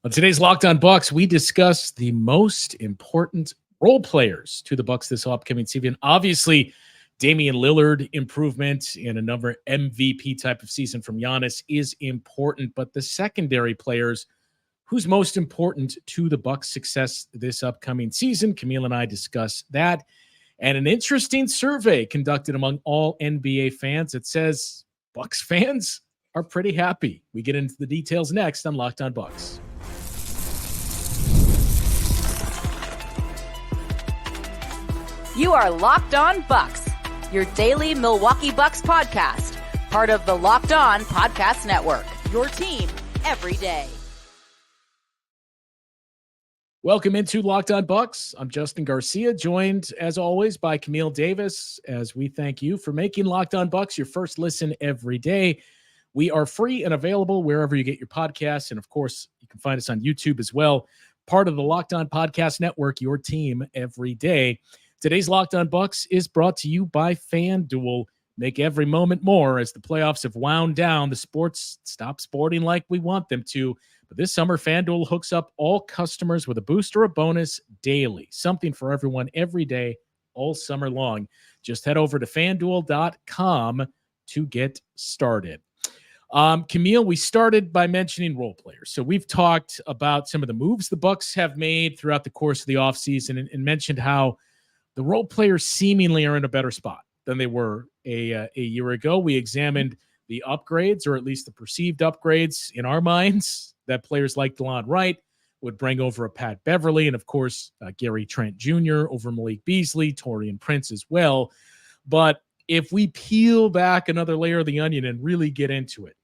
On today's Locked On Bucks, we discuss the most important role players to the Bucks this upcoming season. Obviously, Damian Lillard improvement in another MVP type of season from Giannis is important, but the secondary players, who's most important to the Bucks' success this upcoming season? Camille and I discuss that. And an interesting survey conducted among all NBA fans that says Bucks fans are pretty happy. We get into the details next on Locked On Bucks. You are Locked On Bucks, your daily Milwaukee Bucks podcast, part of the Locked On Podcast Network, your team every day. Welcome into Locked On Bucks. I'm Justin Garcia, joined as always by Camille Davis, as we thank you for making Locked On Bucks your first listen every day. We are free and available wherever you get your podcasts, and of course, you can find us on YouTube as well, part of the Locked On Podcast Network, your team every day. Today's Locked On Bucks is brought to you by FanDuel. Make every moment more as the playoffs have wound down. The sports stop sporting like we want them to. But this summer, FanDuel hooks up all customers with a boost or a bonus daily. Something for everyone every day, all summer long. Just head over to FanDuel.com to get started. Camille, we started by mentioning role players. So we've talked about some of the moves the Bucks have made throughout the course of the offseason and mentioned how the role players seemingly are in a better spot than they were a year ago. We examined the upgrades, or at least the perceived upgrades in our minds, that players like DeLon Wright would bring over a Pat Beverly, and of course, Gary Trent Jr. over Malik Beasley, Taurean Prince as well. But if we peel back another layer of the onion and really get into it,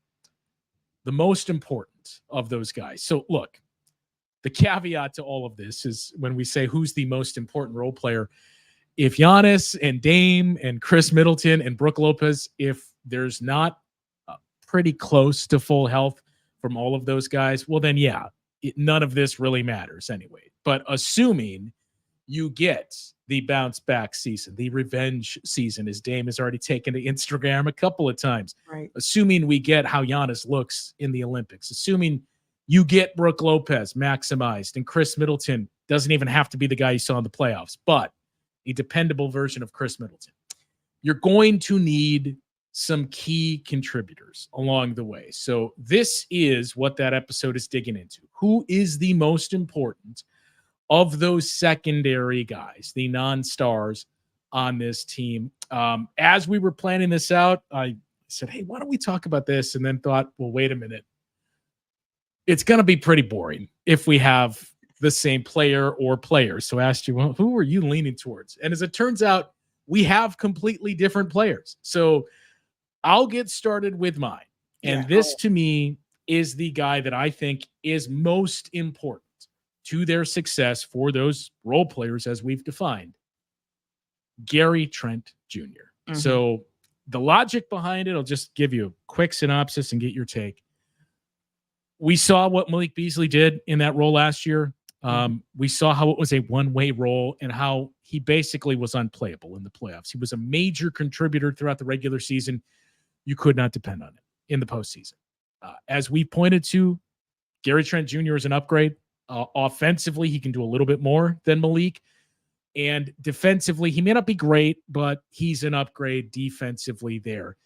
the most important of those guys. So look, the caveat to all of this is when we say who's the most important role player, if Giannis and Dame and Khris Middleton and Brook Lopez, if there's not pretty close to full health from all of those guys, well then, yeah, none of this really matters anyway. But assuming you get the bounce back season, the revenge season, as Dame has already taken to Instagram a couple of times, right? Assuming we get how Giannis looks in the Olympics, assuming you get Brook Lopez maximized and Khris Middleton doesn't even have to be the guy you saw in the playoffs, but a dependable version of Khris Middleton, you're going to need some key contributors along the way. So this is what that episode is digging into. Who is the most important of those secondary guys, the non-stars on this team? As we were planning this out, I said, hey, why don't we talk about this? And then thought, well, wait a minute. It's going to be pretty boring if we have the same player or players. So I asked you, well, who are you leaning towards? And as it turns out, we have completely different players. So I'll get started with mine. And this to me is the guy that I think is most important to their success for those role players as we've defined. Gary Trent Jr. Mm-hmm. So the logic behind it, I'll just give you a quick synopsis and get your take. We saw what Malik Beasley did in that role last year. We saw how it was a one-way role and how he basically was unplayable in the playoffs. He was a major contributor throughout the regular season. You could not depend on him in the postseason. As we pointed to, Gary Trent Jr. is an upgrade. Offensively, he can do a little bit more than Malik. And defensively, he may not be great, but he's an upgrade defensively there.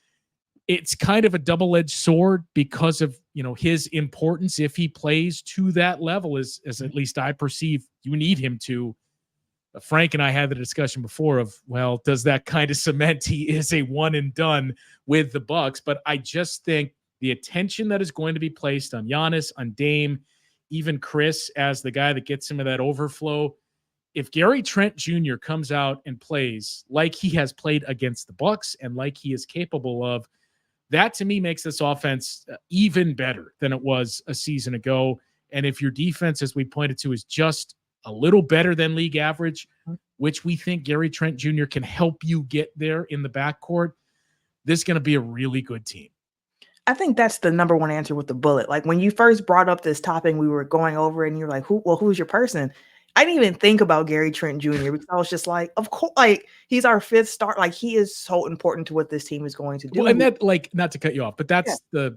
It's kind of a double-edged sword because of, his importance. If he plays to that level, as at least I perceive you need him to. Frank and I had the discussion before of, well, does that kind of cement he is a one and done with the Bucks? But I just think the attention that is going to be placed on Giannis, on Dame, even Khris as the guy that gets some of that overflow. If Gary Trent Jr. comes out and plays like he has played against the Bucks and like he is capable of, that to me makes this offense even better than it was a season ago. And if your defense, as we pointed to, is just a little better than league average, which we think Gary Trent Jr. can help you get there in the backcourt, this is going to be a really good team. I think that's the number one answer with the bullet. Like when you first brought up this topic, we were going over it and you're like, who's your person? I didn't even think about Gary Trent Jr. because I was just like, of course, like he's our fifth start. Like he is so important to what this team is going to do. Well, and that, like, not to cut you off, but that's the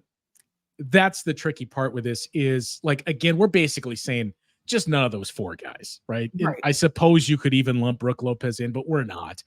that's the tricky part with this is, like, again, we're basically saying just none of those 4 guys, right? And Right. I suppose you could even lump Brook Lopez in, but we're not.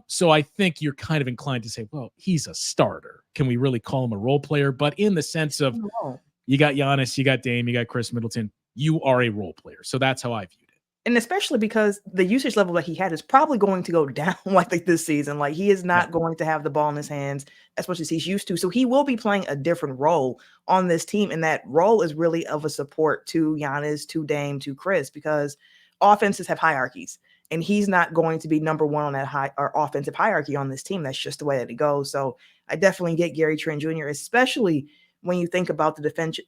So I think you're kind of inclined to say, well, he's a starter. Can we really call him a role player? But in the sense of, No. you got Giannis, you got Dame, you got Khris Middleton, you are a role player. So that's how I viewed it. And especially because the usage level that he had is probably going to go down like this season. Like, he is Yeah. not going to have the ball in his hands as much as he's used to. So he will be playing a different role on this team. And that role is really of a support to Giannis, to Dame, to Khris, because offenses have hierarchies. And he's not going to be number one on that high or offensive hierarchy on this team. That's just the way that it goes. So I definitely get Gary Trent Jr., especially when you think about the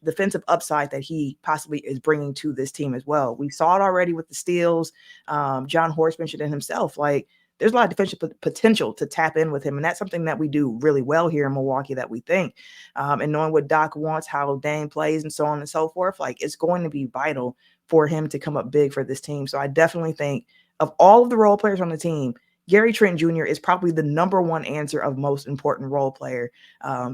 defensive upside that he possibly is bringing to this team as well. We saw it already with the steals. John Horst mentioned it himself. Like, there's a lot of defensive potential to tap in with him. And that's something that we do really well here in Milwaukee, that we think. And knowing what Doc wants, how Dame plays, and so on and so forth, like, it's going to be vital for him to come up big for this team. So I definitely think of all of the role players on the team, Gary Trent Jr. is probably the number one answer of most important role player.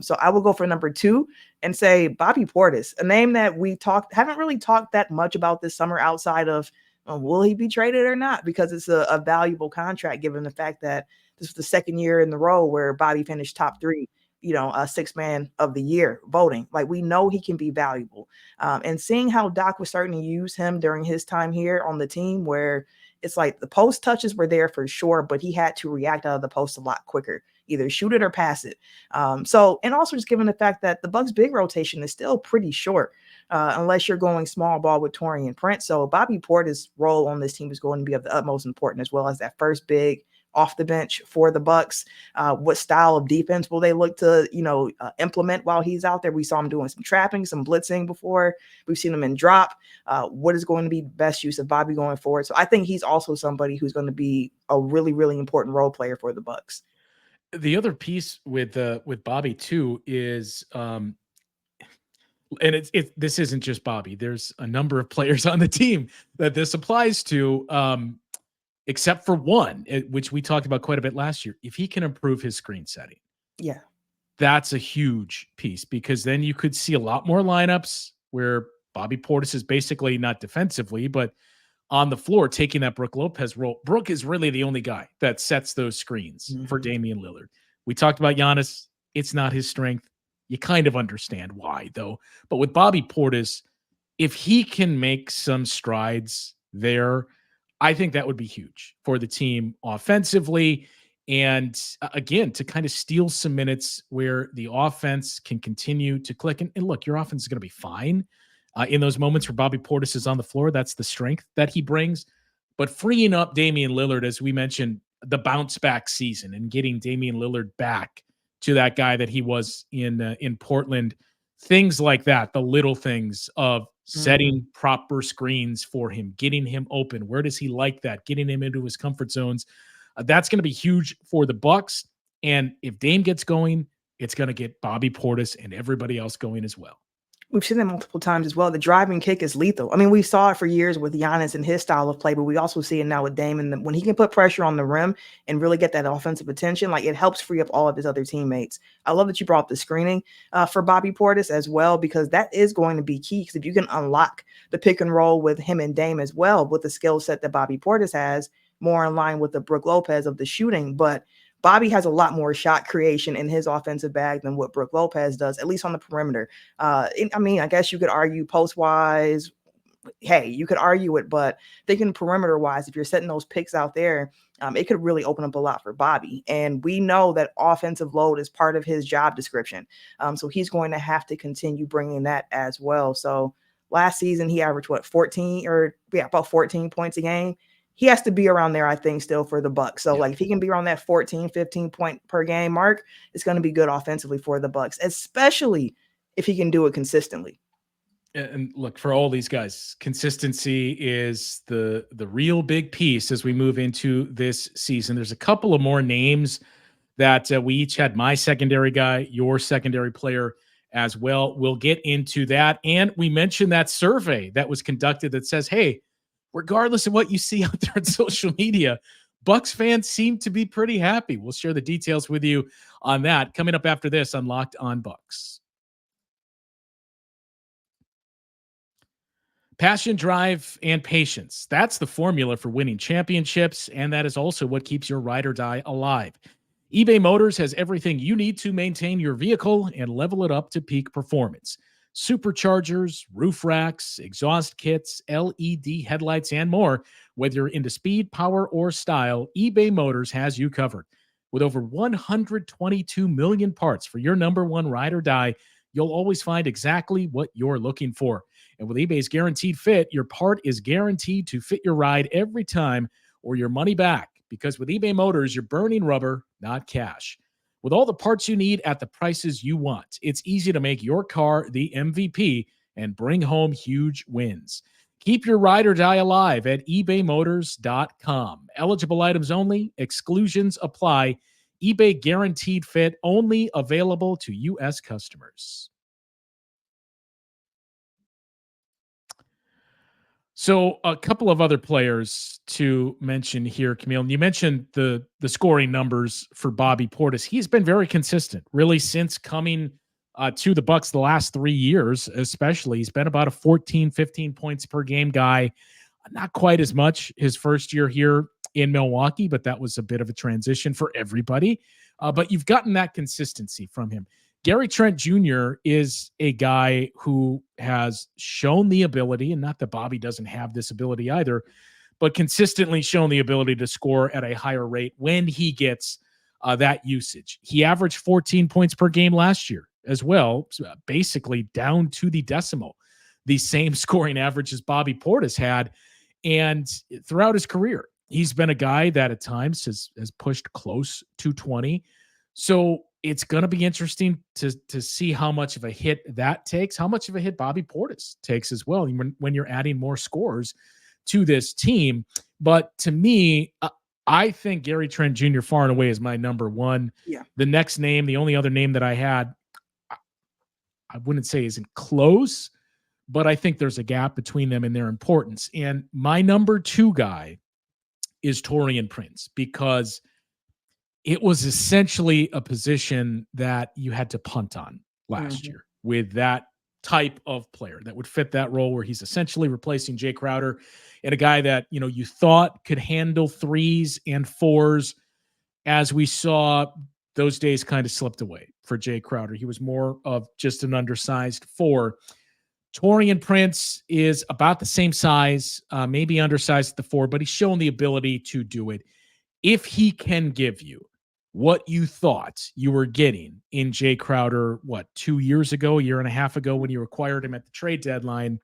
So I will go for number 2 and say Bobby Portis, a name that we haven't really talked that much about this summer outside of will he be traded or not, because it's a valuable contract given the fact that this is the second year in the row where Bobby finished top 3, a 6 man of the year voting. Like, we know he can be valuable. And seeing how Doc was starting to use him during his time here on the team, where it's like the post touches were there for sure, but he had to react out of the post a lot quicker, either shoot it or pass it. And also just given the fact that the Bucks' big rotation is still pretty short, unless you're going small ball with Taurean Prince. So Bobby Portis' role on this team is going to be of the utmost importance, as well as that first big off the bench for the Bucks. What style of defense will they look to, implement while he's out there? We saw him doing some trapping, some blitzing before. We've seen him in drop. What is going to be best use of Bobby going forward? So I think he's also somebody who's going to be a really, really important role player for the Bucks. The other piece with Bobby too is, and this isn't just Bobby. There's a number of players on the team that this applies to. Except for one, which we talked about quite a bit last year. If he can improve his screen setting, yeah, that's a huge piece, because then you could see a lot more lineups where Bobby Portis is basically not defensively, but on the floor taking that Brook Lopez role. Brook is really the only guy that sets those screens for Damian Lillard. We talked about Giannis. It's not his strength. You kind of understand why, though. But with Bobby Portis, if he can make some strides there, I think that would be huge for the team offensively. And again, to kind of steal some minutes where the offense can continue to click. And look, your offense is going to be fine in those moments where Bobby Portis is on the floor. That's the strength that he brings. But freeing up Damian Lillard, as we mentioned, the bounce back season, and getting Damian Lillard back to that guy that he was in Portland, things like that, the little things of setting proper screens for him, getting him open. Where does he like that? Getting him into his comfort zones. That's going to be huge for the Bucks. And if Dame gets going, it's going to get Bobby Portis and everybody else going as well. We've seen that multiple times as well. The driving kick is lethal. I mean, we saw it for years with Giannis and his style of play, but we also see it now with Dame. And when he can put pressure on the rim and really get that offensive attention, like, it helps free up all of his other teammates. I love that you brought up the screening for Bobby Portis as well, because that is going to be key. Because if you can unlock the pick and roll with him and Dame as well, with the skill set that Bobby Portis has, more in line with the Brook Lopez of the shooting, but Bobby has a lot more shot creation in his offensive bag than what Brook Lopez does, at least on the perimeter. I guess you could argue post-wise. Hey, you could argue it, but thinking perimeter-wise, if you're setting those picks out there, it could really open up a lot for Bobby. And we know that offensive load is part of his job description. So he's going to have to continue bringing that as well. So last season, he averaged, about 14 points a game. He has to be around there, I think, still for the Bucks. So, if he can be around that 14, 15 point per game mark, it's going to be good offensively for the Bucks, especially if he can do it consistently. And look, for all these guys, consistency is the real big piece as we move into this season. There's a couple of more names that we each had. My secondary guy, your secondary player as well. We'll get into that. And we mentioned that survey that was conducted that says, hey, regardless of what you see out there on social media, Bucks fans seem to be pretty happy. We'll share the details with you on that coming up after this on Locked on Bucks. Passion, drive, and patience. That's the formula for winning championships, and that is also what keeps your ride or die alive. eBay Motors has everything you need to maintain your vehicle and level it up to peak performance. Superchargers, roof racks, exhaust kits, LED headlights, and more. Whether you're into speed, power, or style, eBay Motors has you covered. With over 122 million parts for your number one ride or die, you'll always find exactly what you're looking for. And with eBay's Guaranteed Fit, your part is guaranteed to fit your ride every time or your money back. Because with eBay Motors, you're burning rubber, not cash. With all the parts you need at the prices you want, it's easy to make your car the MVP and bring home huge wins. Keep your ride or die alive at ebaymotors.com. Eligible items only. Exclusions apply. eBay Guaranteed Fit only available to U.S. customers. So a couple of other players to mention here, Camille. And you mentioned the scoring numbers for Bobby Portis. He's been very consistent, really, since coming to the Bucks the last 3 years, especially. He's been about a 14, 15 points per game guy. Not quite as much his first year here in Milwaukee, but that was a bit of a transition for everybody. But you've gotten that consistency from him. Gary Trent Jr. is a guy who has shown the ability, and not that Bobby doesn't have this ability either, but consistently shown the ability to score at a higher rate when he gets that usage. He averaged 14 points per game last year as well, basically down to the decimal, the same scoring average as Bobby Portis had. And throughout his career, he's been a guy that at times has pushed close to 20. So it's going to be interesting to see how much of a hit that takes, how much of a hit Bobby Portis takes as well when you're adding more scores to this team. But to me, I think Gary Trent Jr. far and away is my number one. Yeah. The next name, the only other name that I had, I wouldn't say isn't close, but I think there's a gap between them in their importance. And my number two guy is Taurean Prince, because it was essentially a position that you had to punt on last year with that type of player that would fit that role, where he's essentially replacing Jay Crowder, and a guy that, you thought could handle threes and fours. As we saw, those days kind of slipped away for Jay Crowder. He was more of just an undersized four. Taurean Prince is about the same size, maybe undersized at the four, but he's shown the ability to do it. If he can give you what you thought you were getting in Jay Crowder, 2 years ago, a year and a half ago, when you acquired him at the trade deadline,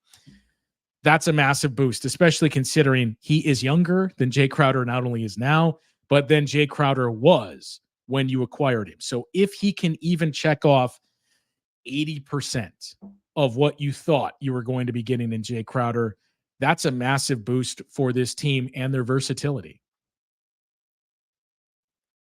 that's a massive boost, especially considering he is younger than Jay Crowder not only is now, but then Jay Crowder was when you acquired him. So if he can even check off 80% of what you thought you were going to be getting in Jay Crowder, that's a massive boost for this team and their versatility.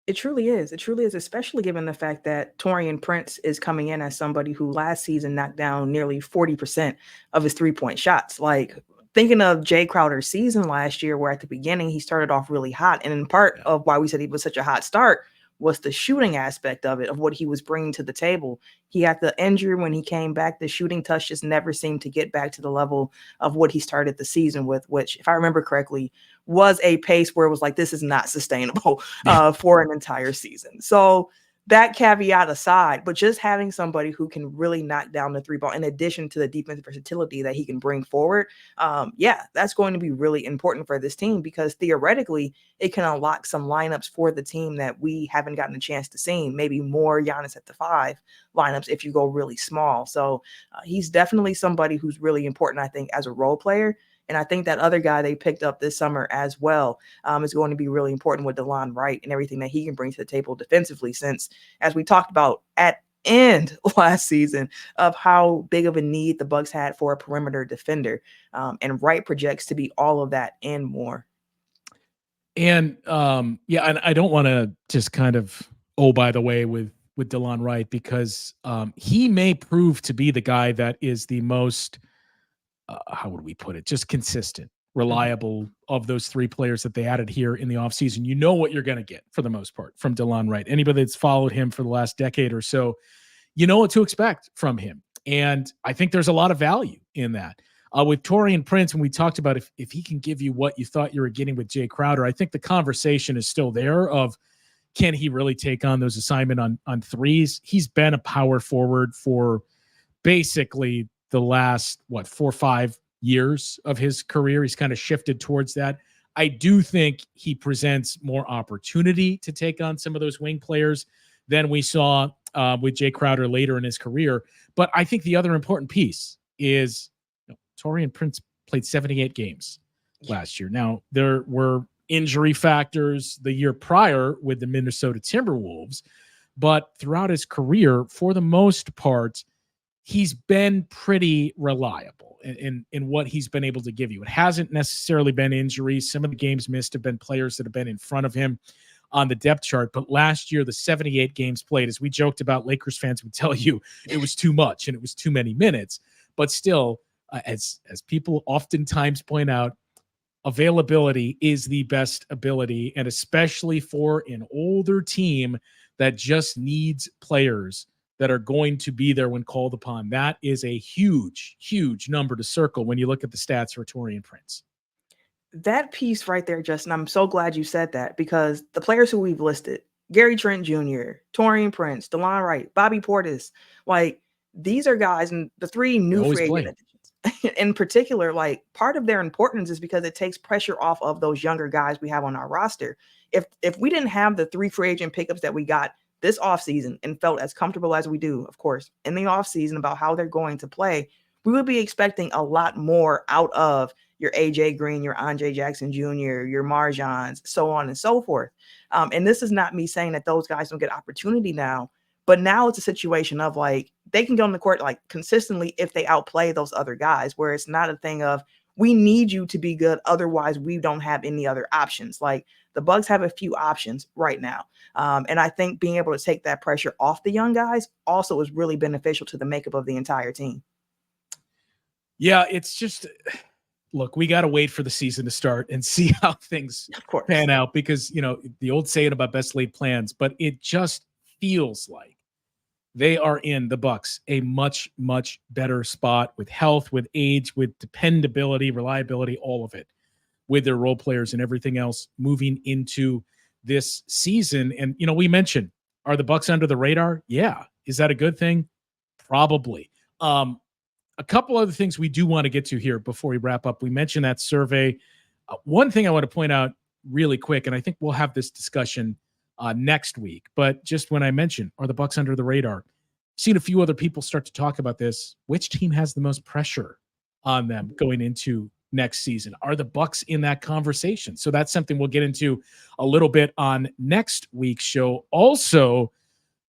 It truly is. It truly is, especially given the fact that Taurean Prince is coming in as somebody who last season knocked down nearly 40% of his three-point shots. Like, thinking of Jay Crowder's season last year, where at the beginning he started off really hot. And in part of why we said he was such a hot start was the shooting aspect of it, of what he was bringing to the table. He had the injury when he came back. The shooting touch just never seemed to get back to the level of what he started the season with, which, if I remember correctly, was a pace where it was like, this is not sustainable for an entire season. So that caveat aside, but just having somebody who can really knock down the three ball, in addition to the defensive versatility that he can bring forward, that's going to be really important for this team, because theoretically it can unlock some lineups for the team that we haven't gotten a chance to see. Maybe more Giannis at the 5 lineups if you go really small. So he's definitely somebody who's really important, I think, as a role player. And I think that other guy they picked up this summer as well is going to be really important with DeLon Wright and everything that he can bring to the table defensively, since, as we talked about at end last season, of how big of a need the Bucks had for a perimeter defender. And Wright projects to be all of that and more. And and I don't want to just kind of, by the way, with DeLon Wright, because he may prove to be the guy that is the most how would we put it? Just consistent, reliable of those three players that they added here in the offseason. You know what you're going to get for the most part from DeLon Wright. Anybody that's followed him for the last decade or so, you know what to expect from him. And I think there's a lot of value in that. With Taurean Prince, when we talked about if he can give you what you thought you were getting with Jay Crowder, I think the conversation is still there of can he really take on those assignment on threes? He's been a power forward for basically the last, 4 or 5 years of his career. He's kind of shifted towards that. I do think he presents more opportunity to take on some of those wing players than we saw with Jay Crowder later in his career. But I think the other important piece is Taurean Prince played 78 games last year. Now, there were injury factors the year prior with the Minnesota Timberwolves, but throughout his career, for the most part, he's been pretty reliable in what he's been able to give you. It hasn't necessarily been injuries. Some of the games missed have been players that have been in front of him on the depth chart. But last year, the 78 games played, as we joked about, Lakers fans would tell you it was too much and it was too many minutes. But still, as people oftentimes point out, availability is the best ability, and especially for an older team that just needs players that are going to be there when called upon. That is a huge, huge number to circle when you look at the stats for Taurean Prince. That piece right there, Justin, I'm so glad you said that, because the players who we've listed, Gary Trent Jr., Taurean Prince, DeLon Wright, Bobby Portis, like these are guys, and the three new free agent additions in particular, like part of their importance is because it takes pressure off of those younger guys we have on our roster. If we didn't have the 3 free agent pickups that we got this offseason and felt as comfortable as we do, of course, in the offseason about how they're going to play, we would be expecting a lot more out of your AJ Green, your Andre Jackson Jr., your Marjans, so on and so forth. And this is not me saying that those guys don't get opportunity now, but now it's a situation of like, they can go on the court like consistently if they outplay those other guys, where it's not a thing of we need you to be good. Otherwise, we don't have any other options. Like the Bucks have a few options right now. And I think being able to take that pressure off the young guys also is really beneficial to the makeup of the entire team. Yeah, it's just, look, we got to wait for the season to start and see how things pan out, because, the old saying about best laid plans, but it just feels like they are in the Bucks a much, much better spot with health, with age, with dependability, reliability, all of it, with their role players and everything else moving into this season. And, we mentioned, are the Bucks under the radar? Yeah. Is that a good thing? Probably. A couple other things we do want to get to here before we wrap up. We mentioned that survey. One thing I want to point out really quick, and I think we'll have this discussion next week, but just when I mentioned, are the Bucks under the radar? Seen a few other people start to talk about this. Which team has the most pressure on them going into next season? Are the Bucks in that conversation? So that's something we'll get into a little bit on next week's show. Also,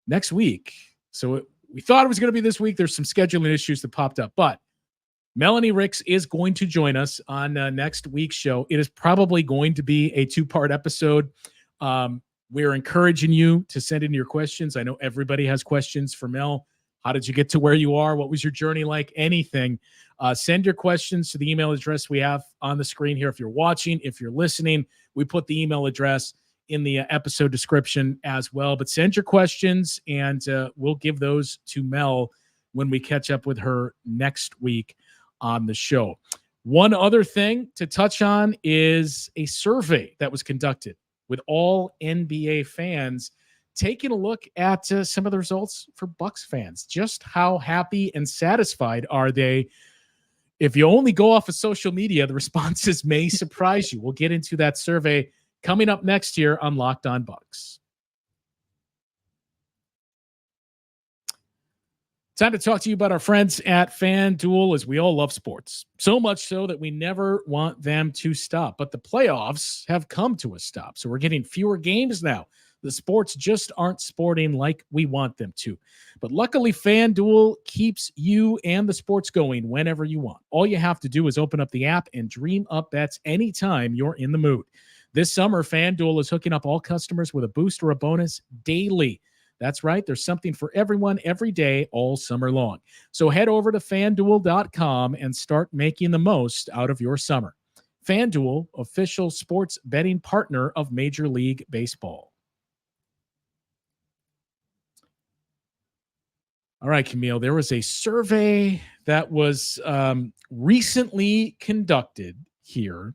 next week. So we thought it was going to be this week. There's some scheduling issues that popped up, but Melanie Ricks is going to join us on next week's show. It is probably going to be a 2-part episode. We're encouraging you to send in your questions. I know everybody has questions for Mel. How did you get to where you are? What was your journey like? Anything. Send your questions to the email address we have on the screen here. If you're watching, if you're listening, we put the email address in the episode description as well. But send your questions, and we'll give those to Mel when we catch up with her next week on the show. One other thing to touch on is a survey that was conducted with all NBA fans, taking a look at some of the results for Bucks fans. Just how happy and satisfied are they? If you only go off of social media, the responses may surprise you. We'll get into that survey coming up next year on Locked On Bucks. Time to talk to you about our friends at FanDuel, as we all love sports. So much so that we never want them to stop. But the playoffs have come to a stop. So we're getting fewer games now. The sports just aren't sporting like we want them to. But luckily, FanDuel keeps you and the sports going whenever you want. All you have to do is open up the app and dream up bets anytime you're in the mood. This summer, FanDuel is hooking up all customers with a boost or a bonus daily. That's right. There's something for everyone every day all summer long. So head over to FanDuel.com and start making the most out of your summer. FanDuel, official sports betting partner of Major League Baseball. All right, Camille, there was a survey that was recently conducted here,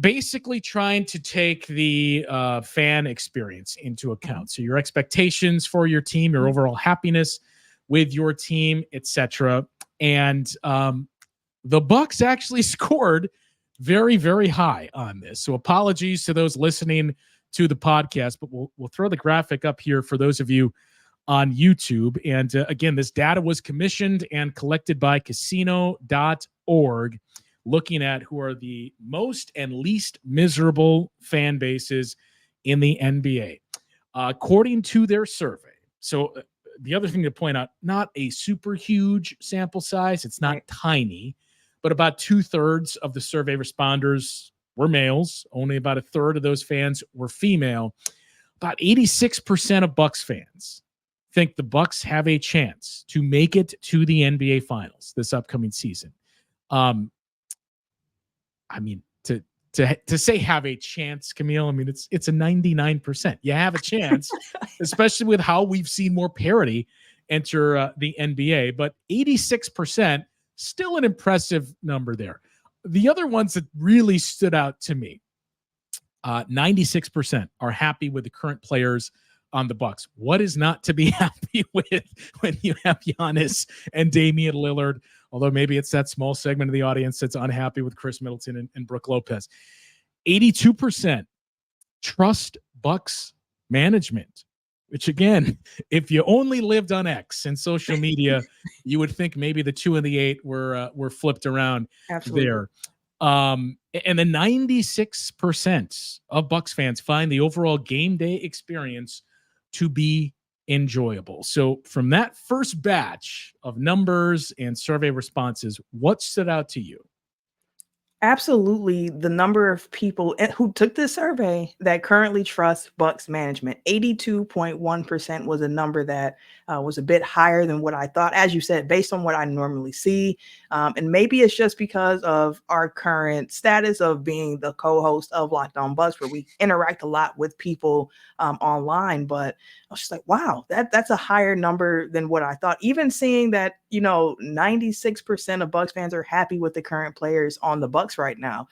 basically trying to take the fan experience into account. So your expectations for your team, your overall happiness with your team, etc. And the Bucks actually scored very, very high on this. So apologies to those listening to the podcast, but we'll throw the graphic up here for those of you on YouTube. And again, this data was commissioned and collected by casino.org, looking at who are the most and least miserable fan bases in the NBA. According to their survey. So the other thing to point out, not a super huge sample size. It's not tiny, but about 2/3 of the survey responders were males. Only about 1/3 of those fans were female. About 86% of Bucks fans think the Bucks have a chance to make it to the NBA Finals this upcoming season. I mean, to say have a chance, Camille, I mean, it's a 99%. You have a chance, especially with how we've seen more parity enter the NBA. But 86%, still an impressive number there. The other ones that really stood out to me, 96% are happy with the current players on the Bucks. What is not to be happy with when you have Giannis and Damian Lillard? Although maybe it's that small segment of the audience that's unhappy with Khris Middleton and Brook Lopez. 82% trust Bucks management, which again, if you only lived on X and social media, you would think maybe the 2 and the 8 were flipped around. Absolutely. There. And then 96% of Bucks fans find the overall game day experience to be enjoyable. So from that first batch of numbers and survey responses, what stood out to you? Absolutely. The number of people who took this survey that currently trust Bucks management, 82.1% was a number that was a bit higher than what I thought, as you said, based on what I normally see. And maybe it's just because of our current status of being the co-host of Locked On Bucks, where we interact a lot with people online. But I was just like, wow, that's a higher number than what I thought. Even seeing that, 96% of Bucks fans are happy with the current players on the Bucks right now.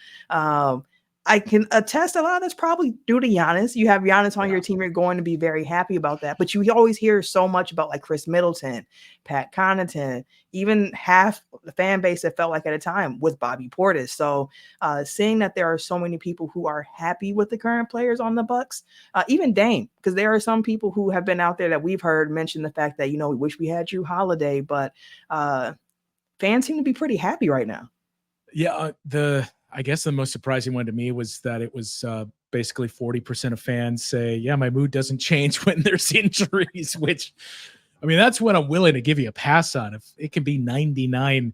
I can attest a lot of that's probably due to Giannis. You have Giannis on your team, you're going to be very happy about that. But you always hear so much about like Khris Middleton, Pat Connaughton, even half the fan base that felt like at a time with Bobby Portis. So seeing that there are so many people who are happy with the current players on the Bucks, even Dame, because there are some people who have been out there that we've heard mention the fact that, we wish we had Jrue Holiday, but fans seem to be pretty happy right now. Yeah, I guess the most surprising one to me was that it was basically 40% of fans say, yeah, my mood doesn't change when there's injuries, which, I mean, that's what I'm willing to give you a pass on. If it can be 99%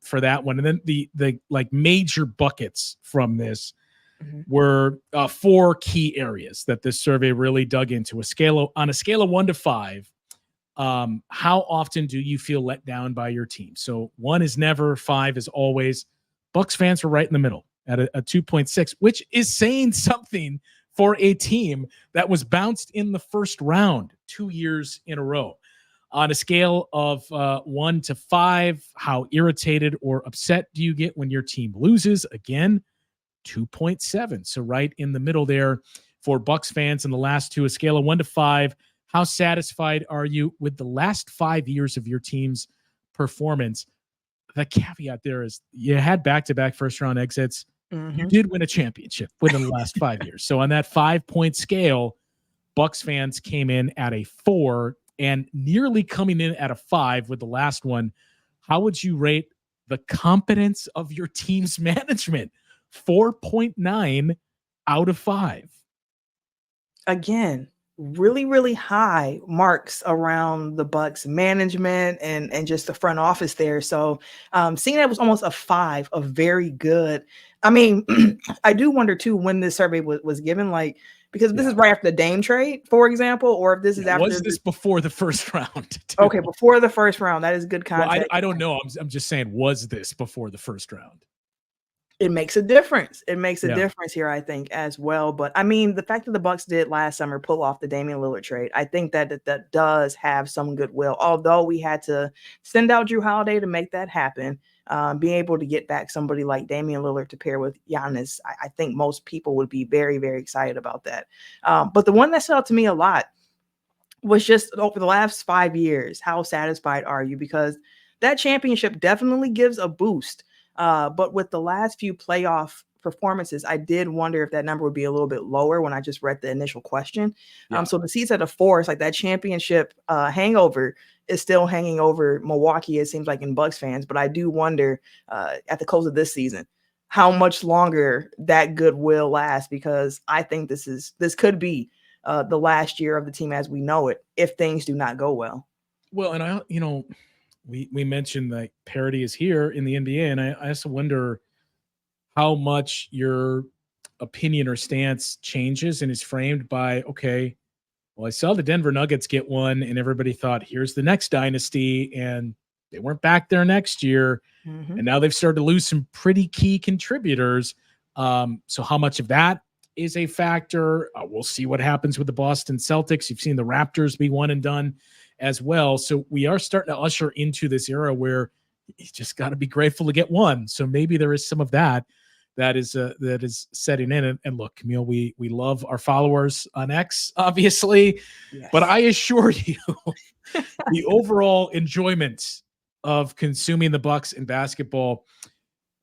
for that one. And then the like major buckets from this were 4 key areas that this survey really dug into. On a scale of 1 to 5, how often do you feel let down by your team? So 1 is never, 5 is always. Bucks fans were right in the middle at a 2.6, which is saying something for a team that was bounced in the first round 2 years in a row. On a scale of 1 to 5, how irritated or upset do you get when your team loses? Again, 2.7. So right in the middle there for Bucks fans in the last 2. A scale of 1 to 5, how satisfied are you with the last 5 years of your team's performance? The caveat there is you had back-to-back first-round exits. You did win a championship within the last 5 years. So on that 5-point scale, Bucks fans came in at a 4 and nearly coming in at a 5 with the last one. How would you rate the competence of your team's management? 4.9 out of 5. Again, really, really high marks around the Bucks management and just the front office there. So seeing that was almost a 5, a very good. I mean, I do wonder too when this survey was given, like, because this is right after the Dame trade, for example, or if this is after. Was this before the first round? Too? Okay, before the first round. That is good context. Well, I don't know. I'm just saying, was this before the first round? It makes a difference. It makes a Yeah. difference here, I think, as well. But I mean, the fact that the Bucks did last summer pull off the Damian Lillard trade, I think that does have some goodwill. Although we had to send out Drew Holiday to make that happen, being able to get back somebody like Damian Lillard to pair with Giannis, I think most people would be very, very excited about that. But the one that stood out to me a lot was just over the last 5 years, how satisfied are you? Because that championship definitely gives a boost. But with the last few playoff performances, I did wonder if that number would be a little bit lower when I just read the initial question. Yeah. So the seats at a 4, it's like that championship hangover is still hanging over Milwaukee, it seems like, in Bucks fans. But I do wonder at the close of this season how much longer that goodwill lasts, because I think this could be the last year of the team as we know it if things do not go well. Well, and we mentioned that parity is here in the NBA, and I also wonder how much your opinion or stance changes and is framed by, okay, well, I saw the Denver Nuggets get one, and everybody thought, here's the next dynasty, and they weren't back there next year, and now they've started to lose some pretty key contributors. So how much of that is a factor? We'll see what happens with the Boston Celtics. You've seen the Raptors be one and done as well. So we are starting to usher into this era where you just got to be grateful to get one. So maybe there is some of that is setting in. And look, Camille, we love our followers on X, obviously, yes. But I assure you, the overall enjoyment of consuming the Bucks in basketball,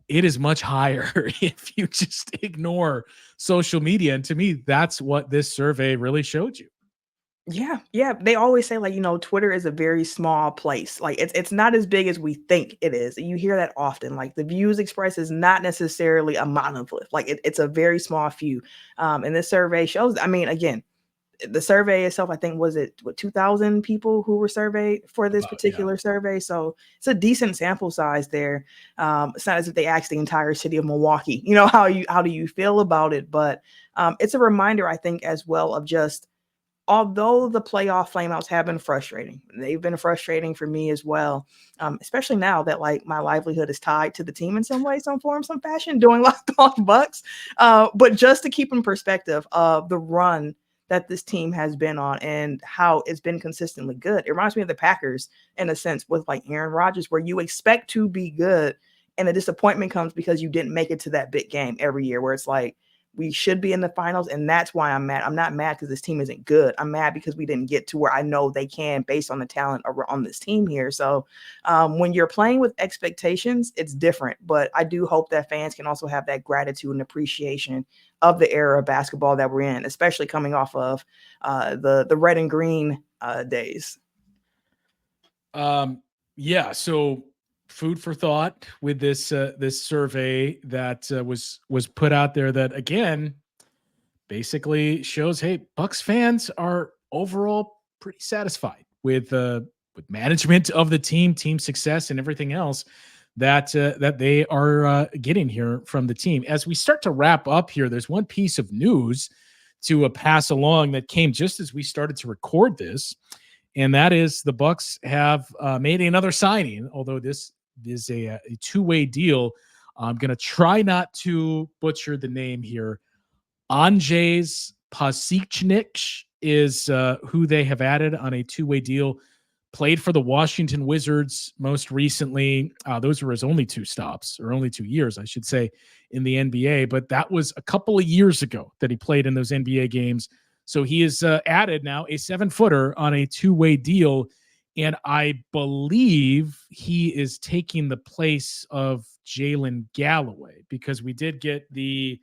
it is much higher if you just ignore social media. And to me, that's what this survey really showed you. Yeah. They always say, like, Twitter is a very small place. Like it's not as big as we think it is. You hear that often. Like the views expressed is not necessarily a monolith. Like it's a very small few. And this survey shows, I mean, again, the survey itself, I think, was it 2,000 people who were surveyed for this particular survey. So it's a decent sample size there. It's not as if they asked the entire city of Milwaukee, how do you feel about it? But it's a reminder, I think, as well, of just, although the playoff flameouts have been frustrating, they've been frustrating for me as well, especially now that, like, my livelihood is tied to the team in some way, some form, some fashion, doing Locked On Bucks. But just to keep in perspective of the run that this team has been on and how it's been consistently good, it reminds me of the Packers in a sense with, like, Aaron Rodgers, where you expect to be good and the disappointment comes because you didn't make it to that big game every year, where it's like, we should be in the finals, and that's why I'm mad. I'm not mad because this team isn't good. I'm mad because we didn't get to where I know they can based on the talent on this team here. So when you're playing with expectations, it's different. But I do hope that fans can also have that gratitude and appreciation of the era of basketball that we're in, especially coming off of the red and green days. Yeah. So food for thought with this this survey that was put out there that, again, basically shows, hey, Bucks fans are overall pretty satisfied with management of the team success, and everything else that they are getting here from the team. As we start to wrap up here, there's one piece of news to pass along that came just as we started to record this, and that is the Bucks have made another signing, although this is a two-way deal. I'm going to try not to butcher the name here. Andrzej Pasichnik is who they have added on a two-way deal. Played for the Washington Wizards most recently. Those were his only 2 stops, or only 2 years, I should say, in the NBA. But that was a couple of years ago that he played in those NBA games. So he is added now a 7-footer on a two-way deal. And I believe he is taking the place of Jalen Galloway, because we did get the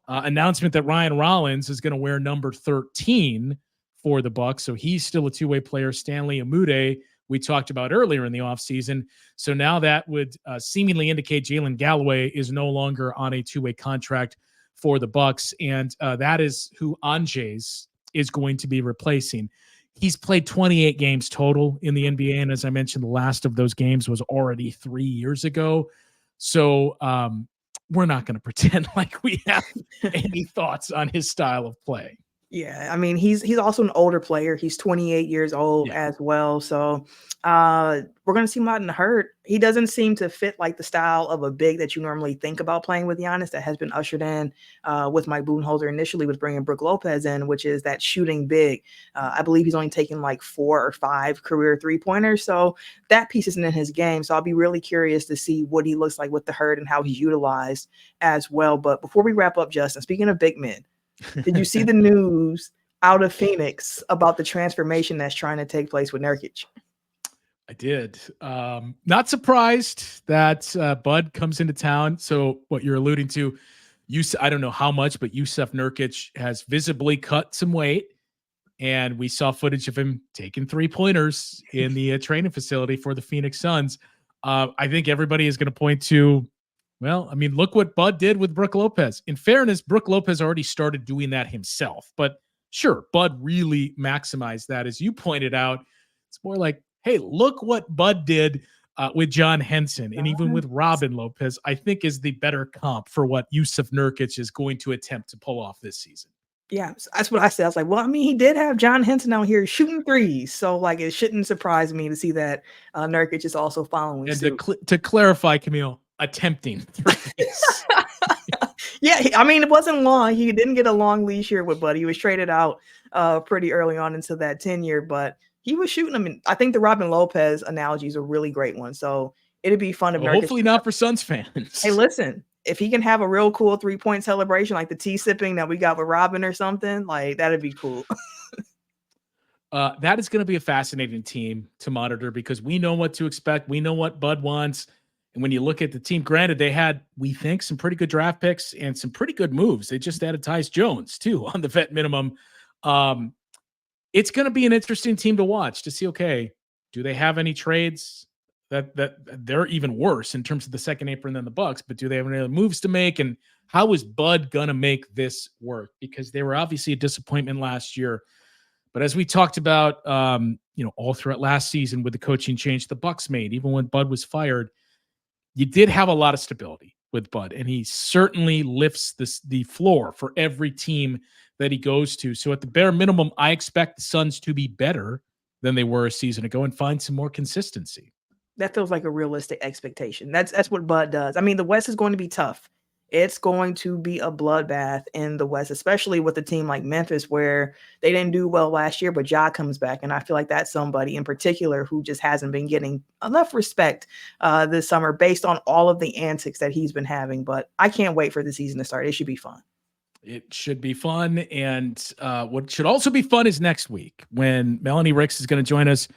announcement that Ryan Rollins is going to wear number 13 for the Bucks. So he's still a two-way player. Stanley Amude, we talked about earlier in the offseason. So now that would seemingly indicate Jalen Galloway is no longer on a two-way contract for the Bucks. And that is who Andrzej is going to be replacing. He's played 28 games total in the NBA. And as I mentioned, the last of those games was already 3 years ago. So we're not going to pretend like we have any thoughts on his style of play. Yeah, I mean, he's also an older player. He's 28 years old as well. So we're going to see him out in the hurt. He doesn't seem to fit like the style of a big that you normally think about playing with Giannis, that has been ushered in with Mike Budenholzer initially with bringing Brook Lopez in, which is that shooting big. I believe he's only taken like 4 or 5 career three-pointers. So that piece isn't in his game. So I'll be really curious to see what he looks like with the hurt and how he's utilized as well. But before we wrap up, Justin, speaking of big men, did you see the news out of Phoenix about the transformation that's trying to take place with Nurkic? I did. Not surprised that Bud comes into town. So what you're alluding to, I don't know how much, but Yusuf Nurkic has visibly cut some weight. And we saw footage of him taking 3-pointers in the training facility for the Phoenix Suns. I think everybody is going to point to, well, I mean, look what Bud did with Brook Lopez. In fairness, Brook Lopez already started doing that himself. But sure, Bud really maximized that. As you pointed out, it's more like, hey, look what Bud did with John Henson and even with Robin Lopez, I think is the better comp for what Yusuf Nurkic is going to attempt to pull off this season. Yeah, that's what I said. I was like, well, I mean, he did have John Henson out here shooting threes. So, like, it shouldn't surprise me to see that Nurkic is also following and suit. To clarify, Camille, attempting threes. Yeah, I mean, it wasn't long. He didn't get a long leash here with Bud. He was traded out pretty early on into that tenure, but he was shooting them. I think the Robin Lopez analogy is a really great one. So it'd be fun if Nurkic. Hopefully not for Suns fans. Hey, listen, if he can have a real cool 3-point celebration like the tea sipping that we got with Robin or something, like that'd be cool. That is going to be a fascinating team to monitor because we know what to expect. We know what Bud wants. And when you look at the team, granted, they had, we think, some pretty good draft picks and some pretty good moves. They just added Tyus Jones, too, on the vet minimum. It's going to be an interesting team to watch to see, okay, do they have any trades that they're even worse in terms of the second apron than the Bucks, but do they have any other moves to make? And how is Bud going to make this work? Because they were obviously a disappointment last year. But as we talked about, all throughout last season with the coaching change the Bucks made, even when Bud was fired, you did have a lot of stability with Bud, and he certainly lifts the floor for every team that he goes to. So at the bare minimum, I expect the Suns to be better than they were a season ago and find some more consistency. That feels like a realistic expectation. That's what Bud does. I mean, the West is going to be tough. It's going to be a bloodbath in the West, especially with a team like Memphis, where they didn't do well last year, but Ja comes back. And I feel like that's somebody in particular who just hasn't been getting enough respect this summer based on all of the antics that he's been having. But I can't wait for the season to start. It should be fun. It should be fun. And what should also be fun is next week when Melanie Ricks is going to join us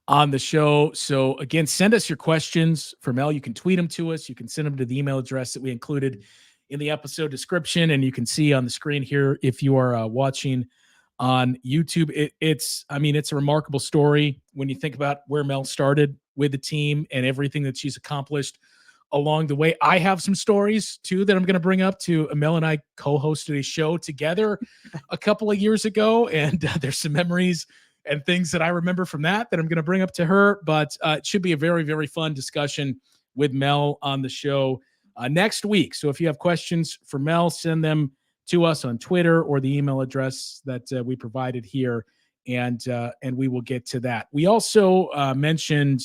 on the show. So again, send us your questions for Mel. You can tweet them to us. You can send them to the email address that we included in the episode description. And you can see on the screen here, if you are watching on YouTube, it's a remarkable story when you think about where Mel started with the team and everything that she's accomplished along the way. I have some stories too that I'm going to bring up to Mel, and I co-hosted a show together a couple of years ago. And there's some memories and things that I remember from that I'm going to bring up to her, but it should be a very, very fun discussion with Mel on the show next week. So if you have questions for Mel, send them to us on Twitter or the email address that we provided here, and we will get to that. We also mentioned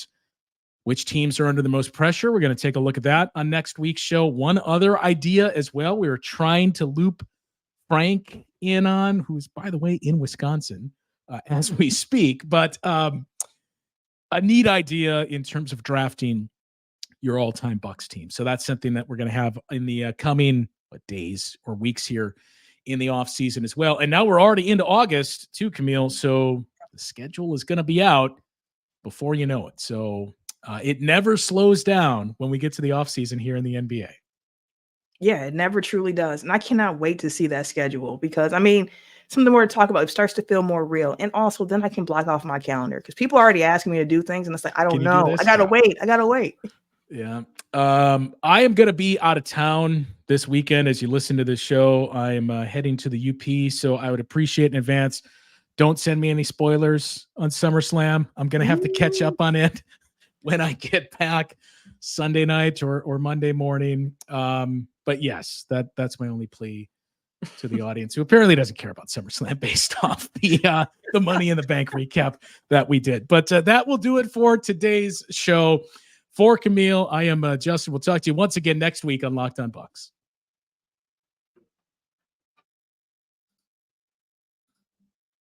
which teams are under the most pressure. We're going to take a look at that on next week's show. One other idea as well, we were trying to loop Frank in on, who's, by the way, in Wisconsin as we speak, but a neat idea in terms of drafting your all-time Bucks team. So that's something that we're going to have in the coming days or weeks here in the off season as well. And now we're already into August too, Camille. So the schedule is going to be out before you know it. So it never slows down when we get to the off season here in the NBA. Yeah, it never truly does. And I cannot wait to see that schedule because, I mean, something more to talk about. It starts to feel more real. And also then I can block off my calendar because people are already asking me to do things. And it's like, I don't know. I got to wait. Yeah. I am going to be out of town this weekend. As you listen to this show, I am heading to the UP. So I would appreciate in advance. Don't send me any spoilers on SummerSlam. I'm going to have to catch up on it when I get back Sunday night or Monday morning. But yes, that's my only plea to the audience who apparently doesn't care about SummerSlam based off the Money in the Bank recap that we did. But that will do it for today's show. For Camille, I am Justin. We'll talk to you once again next week on Locked On Bucks.